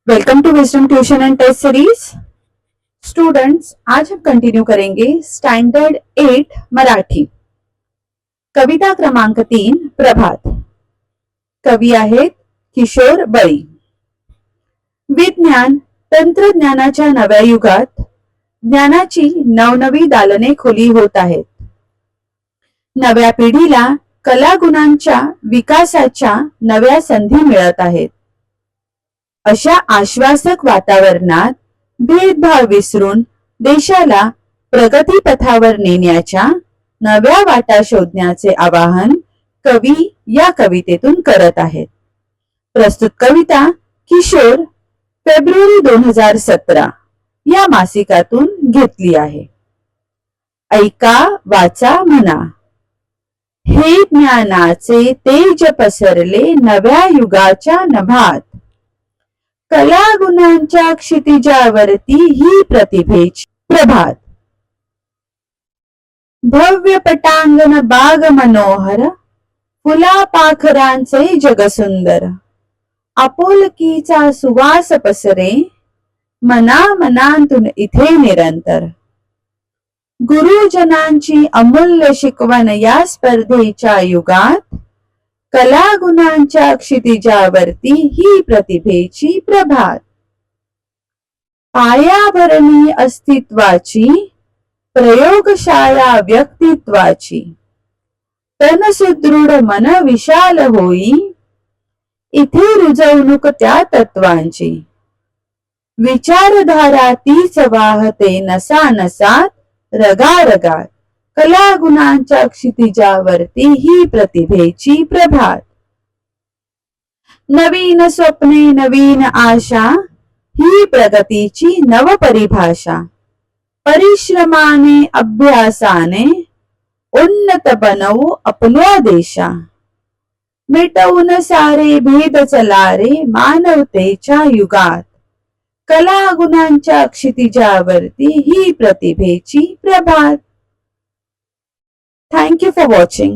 Welcome to wisdom tuition and test series. Students, आज हम continue करेंगे स्टैंडर्ड 8 मराठी। कविता क्रमांक 3 प्रभात। कवी आहेत किशोर बळी। विज्ञान तंत्रज्ञानाच्या नव्या युगात ज्ञानाची नवनवी दालने खुली होत आहेत। नव्या पिढीला कलागुणांच्या विकासाच्या नव्या संधी मिळत आहेत। अशा आश्वासक वातावरणात भेदभाव विसरून देशाला प्रगती पथावर नेण्याच्या नव्या वाटा शोधण्याचे आवाहन कवी या कवितेतून करत आहेत। प्रस्तुत कविता किशोर फेब्रुवारी 2017 या मासिकातून घेतली आहे। ऐका, वाचा, म्हणा। हे ज्ञानाचे तेज पसरले नव्या युगाच्या नभात। कला गुणांच्या क्षितिजावरती ही प्रतिभेची प्रभात। भव्य पटांगण बाग मनोहर, फुला पाखरांचे जग सुंदर। आपुलकीचा सुवास पसरे मना मनांतून इथे निरंतर। गुरुजनांची अमूल्य शिकवण या स्पर्धेच्या युगात। कला गुणांच्या क्षितिजावरती ही प्रतिभेची प्रभात। पायाभरणी अस्तित्वाची प्रयोगशाळा व्यक्तित्वाची। तन सुदृढ मन विशाल होई, इथे रुजवणूक त्या तत्वांची। विचारधारा तीच वाहते नसा नसात रगा रगात। कला गुणांच्या क्षितिजावरती ही प्रतिभेची प्रभात। नवीन स्वप्ने नवीन आशा, ही प्रगतीची नव परिभाषा। परिश्रमाने अभ्यासाने उन्नत बनवू आपल्या देशा। मिटवून सारे भेद चला रे मानवतेच्या युगात। कला गुणांच्या क्षितिजावरती ही प्रतिभेची प्रभात। Thank you for watching.